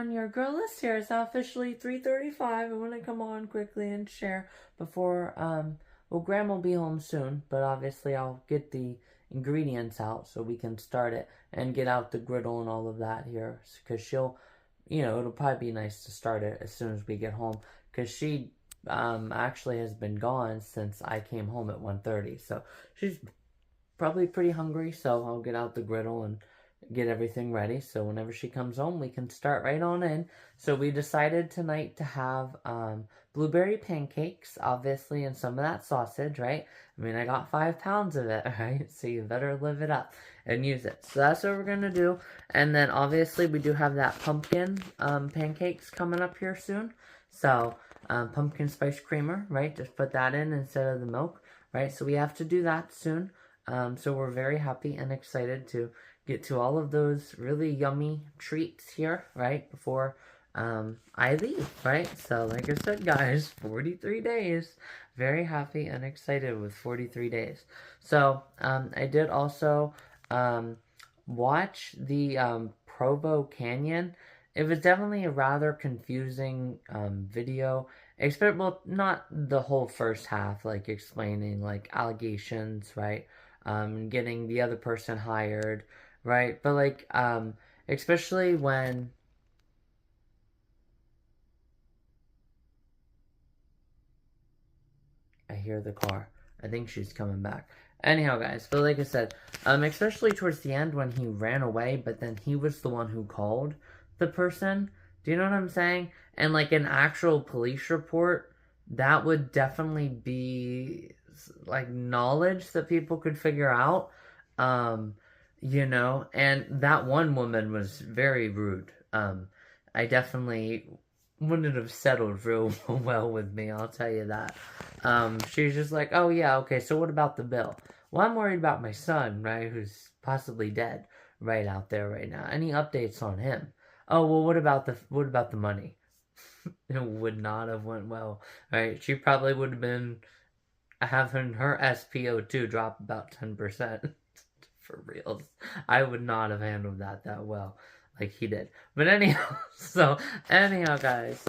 everyone, your girl is here. It's now officially 3:35. I want to come on quickly and share before, well, Grandma will be home soon, but obviously I'll get the ingredients out so we can start it and get out the griddle and all of that here, because she'll, it'll probably be nice to start it as soon as we get home, because she, actually has been gone since I came home at 1:30, so she's probably pretty hungry, so I'll get out the griddle and get everything ready, so whenever she comes home we can start right on in. So we decided tonight to have blueberry pancakes, obviously, and some of that sausage, right? I mean, I got 5 pounds of it, right? So you better live it up and use it. So that's what we're gonna do. And then obviously we do have that pumpkin pancakes coming up here soon. So pumpkin spice creamer, right? Just put that in instead of the milk, right? So we have to do that soon. So we're very happy and excited to get to all of those really yummy treats here, right, before I leave, right? So like I said, guys, 43 days. Very happy and excited with 43 days. So I did also watch the Provo Canyon. It was definitely a rather confusing video. Well, not the whole first half, like explaining like allegations, right? Getting the other person hired, right? But like, especially when I hear the car. I think she's coming back. Anyhow, guys, but like I said, especially towards the end when he ran away, but then he was the one who called the person. Do you know what I'm saying? And like an actual police report, that would definitely be like knowledge that people could figure out. And that one woman was very rude. I definitely wouldn't have settled real well with me, I'll tell you that. She's just like, oh yeah, okay, so what about the bill? Well, I'm worried about my son, right, who's possibly dead right out there right now. Any updates on him? Oh, well, what about the money? It would not have went well, right? She probably would have been having her SPO2 drop about 10%. For reals. I would not have handled that well like he did. But anyhow, guys,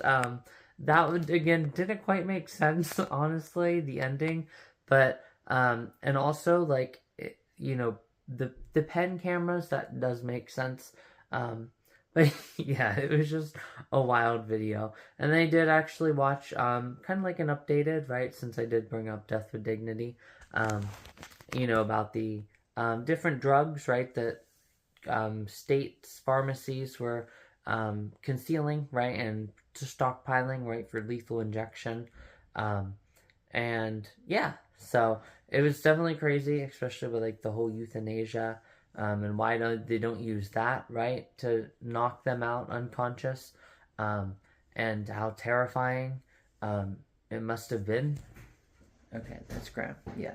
that would, again, didn't quite make sense, honestly, the ending. But and also like the pen cameras, that does make sense. But yeah, it was just a wild video. And they did actually watch kind of like an updated, right, since I did bring up Death with Dignity, about the different drugs, right, that states, pharmacies were concealing, right, and just stockpiling, right, for lethal injection. And yeah, so it was definitely crazy, especially with like the whole euthanasia, and why they don't use that, right, to knock them out unconscious, and how terrifying it must have been. Okay, that's Graham. Yeah.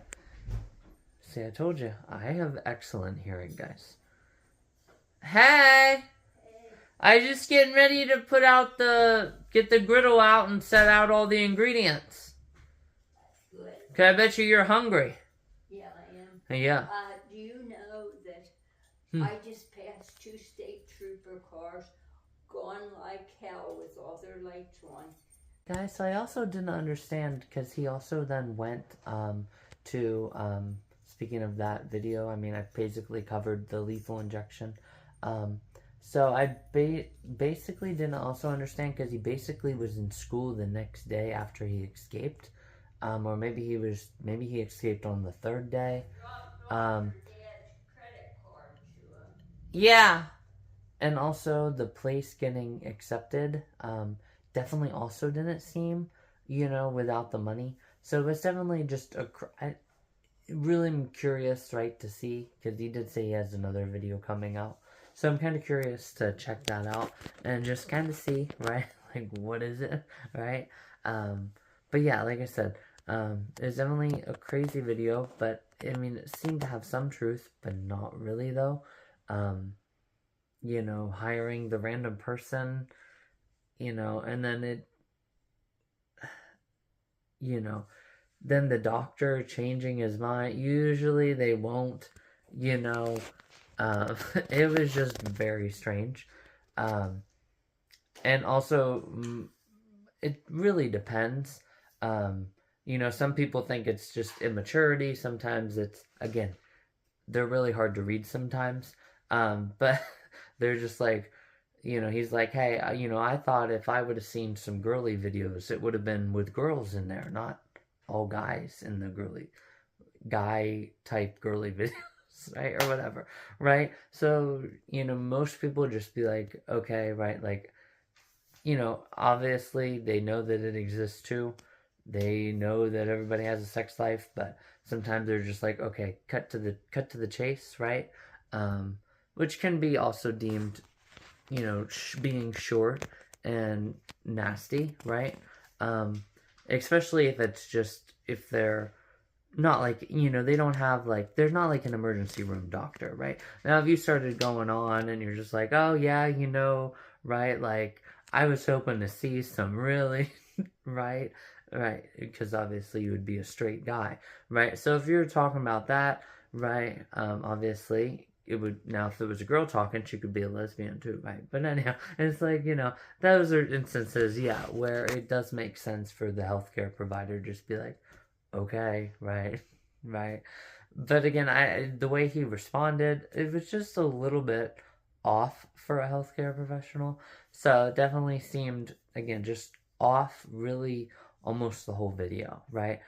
See, I told you, I have excellent hearing, guys. Hey! I just getting ready to get the griddle out and set out all the ingredients. Good. Cause I bet you're hungry. Yeah, I am. Yeah. Do you know that I just passed 2 state trooper cars gone like hell with all their lights on? Guys, I also didn't understand, because he also then went to speaking of that video, I mean, I basically covered the lethal injection. So I basically didn't also understand, because he basically was in school the next day after he escaped. Or maybe he escaped on the 3rd day. Yeah. And also the place getting accepted, definitely also didn't seem, without the money. So it was definitely just really am curious, right, to see, because he did say he has another video coming out. So I'm kind of curious to check that out and just kind of see, right, like, what is it, right? But yeah, like I said, it's definitely a crazy video, but, I mean, it seemed to have some truth, but not really, though. Hiring the random person, and then then the doctor changing his mind. Usually they won't, it was just very strange. and also, it really depends. You know, some people think it's just immaturity. Sometimes it's, again, they're really hard to read sometimes. But they're just like, you know, he's like, hey, you know, I thought if I would have seen some girly videos, it would have been with girls in there, not all guys in the girly, guy type girly videos, right? Or whatever, right? So, you know, most people just be like, okay, right? Like, you know, obviously they know that it exists too. They know that everybody has a sex life, but sometimes they're just like, okay, cut to the chase, right? Um, which can be also deemed, you know, being short and nasty, right? Um, Especially if it's just if they're not like, you know, they don't have like, there's not like an emergency room doctor, right? Now if you started going on and you're just like, oh yeah, you know, right, like I was hoping to see some really right, right, because obviously you would be a straight guy, right? So if you're talking about that, right, obviously it would, now if it was a girl talking, she could be a lesbian too, right? But anyhow, it's like, you know, those are instances, yeah, where it does make sense for the healthcare provider to just be like, okay, right, right. But again, the way he responded, it was just a little bit off for a healthcare professional. So it definitely seemed, again, just off really almost the whole video, right?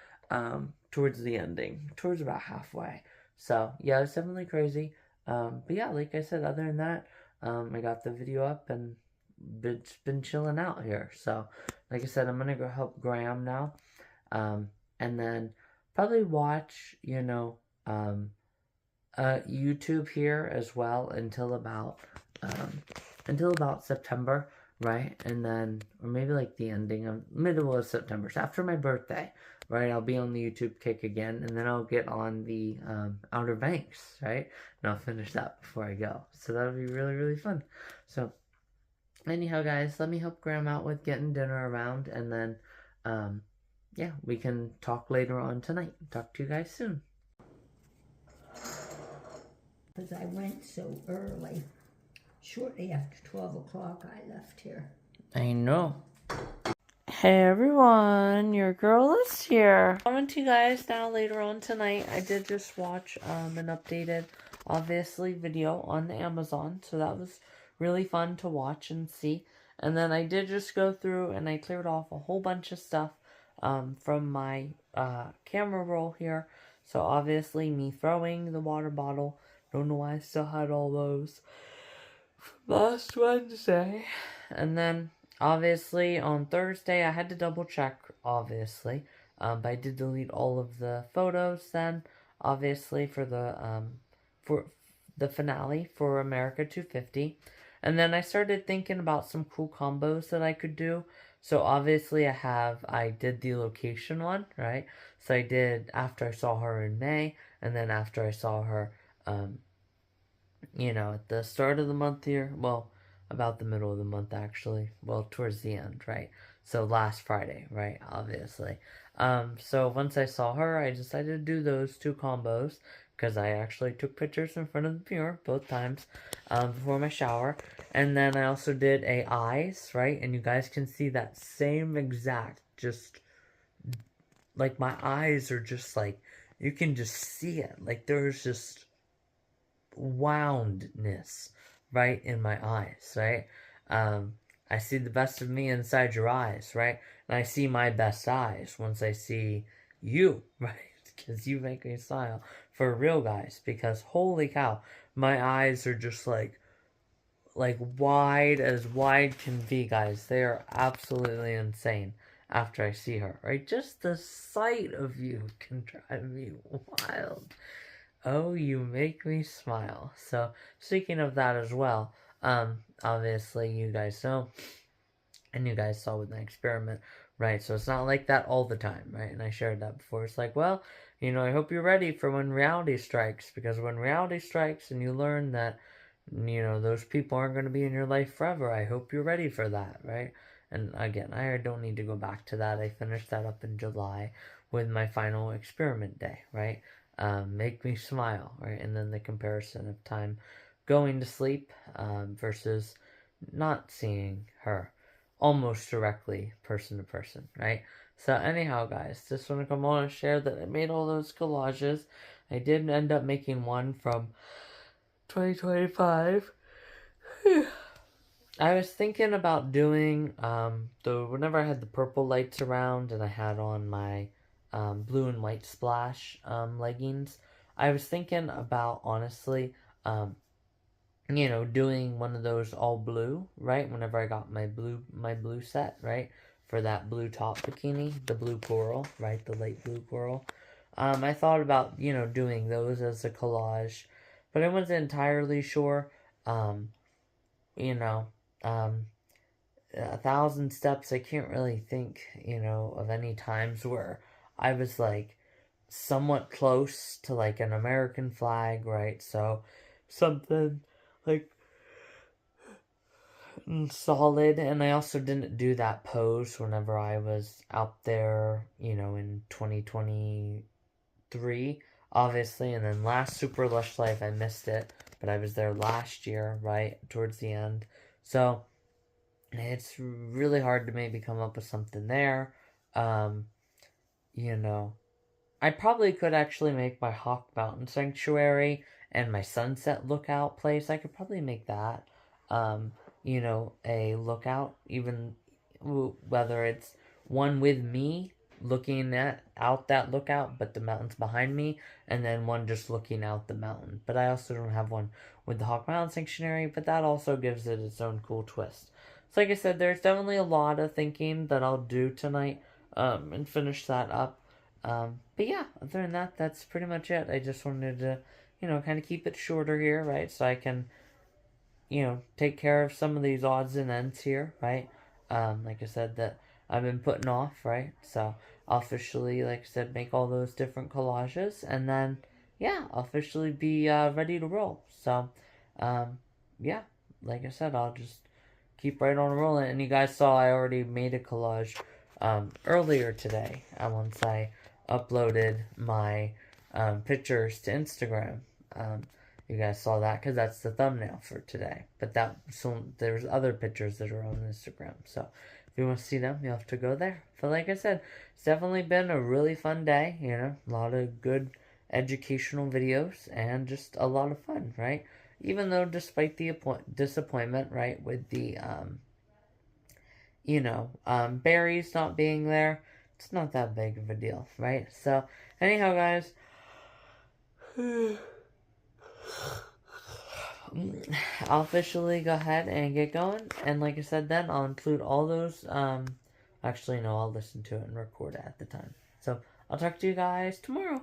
Towards the ending, towards about halfway. So yeah, it's definitely crazy. But yeah, like I said, other than that, I got the video up and it's been chilling out here. So like I said, I'm gonna go help Graham now. Um, and then probably watch, you know, YouTube here as well um, until about September, right? And then, or maybe like the ending of middle of September, so after my birthday, right? I'll be on the YouTube kick again, and then I'll get on the Outer Banks, right? And I'll finish that before I go. So that'll be really, really fun. So, anyhow, guys, let me help Graham out with getting dinner around, and then, yeah, we can talk later on tonight. Talk to you guys soon. Because I went so early. Shortly after 12 o'clock, I left here. I know. Hey everyone, your girl is here. Coming to you guys now later on tonight. I did just watch an updated, obviously, video on the Amazon. So that was really fun to watch and see. And then I did just go through and I cleared off a whole bunch of stuff from my camera roll here. So obviously me throwing the water bottle. Don't know why I still had all those last Wednesday. And then obviously on Thursday I had to double check, obviously. But I did delete all of the photos then, obviously, for the finale for America 250. And then I started thinking about some cool combos that I could do. So obviously I did the location one, right? So I did after I saw her in May, and then after I saw her, you know, at the start of the month here, well, about the middle of the month actually, well, towards the end, right? So last Friday, right, obviously. So once I saw her, I decided to do those two combos, because I actually took pictures in front of the mirror both times before my shower. And then I also did a eyes, right? And you guys can see that same exact, just, like, my eyes are just, like, you can just see it. Like, there's just woundness right in my eyes, right? I see the best of me inside your eyes, right? And I see my best eyes once I see you, right? Because you make me smile. For real, guys, because holy cow, my eyes are just like wide as wide can be, guys. They are absolutely insane after I see her, right? Just the sight of you can drive me wild. Oh, you make me smile. So, speaking of that as well, obviously you guys know, and you guys saw with my experiment, right? So it's not like that all the time, right? And I shared that before. It's like, well, you know, I hope you're ready for when reality strikes, because when reality strikes and you learn that, you know, those people aren't going to be in your life forever, I hope you're ready for that, right? And again, I don't need to go back to that. I finished that up in July with my final experiment day, right? Make me smile, right? And then the comparison of time going to sleep versus not seeing her. almost directly person to person, right? So anyhow, guys, just want to come on and share that I made all those collages. I did end up making one from 2025. I was thinking about doing whenever I had the purple lights around and I had on my blue and white splash leggings. I was thinking about honestly, doing one of those all blue, right? Whenever I got my blue set, right, for that blue top bikini, the blue coral, right, the light blue coral. I thought about doing those as a collage, but I wasn't entirely sure. Um, you know, um, 1,000 steps. I can't really think, of any times where I was like somewhat close to like an American flag, right? So something like solid. And I also didn't do that pose whenever I was out there, in 2023, obviously. And then last Super Lush Life, I missed it, but I was there last year, right, towards the end. So it's really hard to maybe come up with something there. Um, you know, I probably could actually make my Hawk Mountain Sanctuary and my Sunset Lookout place. I could probably make that, a lookout, even whether it's one with me looking out that lookout, but the mountains behind me, and then one just looking out the mountain. But I also don't have one with the Hawk Mountain Sanctuary, but that also gives it its own cool twist. So like I said, there's definitely a lot of thinking that I'll do tonight, and finish that up. But yeah, other than that, that's pretty much it. I just wanted to, kind of keep it shorter here, right? So I can, take care of some of these odds and ends here, right? Like I said, that I've been putting off, right? So I'll officially, like I said, make all those different collages, and then, yeah, I'll officially be ready to roll. So, yeah, like I said, I'll just keep right on rolling. And you guys saw I already made a collage earlier today. Once I uploaded my pictures to Instagram. You guys saw that because that's the thumbnail for today. But there's other pictures that are on Instagram. So if you want to see them, you have to go there. But like I said, it's definitely been a really fun day. A lot of good educational videos and just a lot of fun, right? Even though despite the disappointment, right, with the berries not being there, it's not that big of a deal, right? So anyhow, guys, I'll officially go ahead and get going. And like I said, then I'll include all those. Actually, no, I'll listen to it and record it at the time. So I'll talk to you guys tomorrow.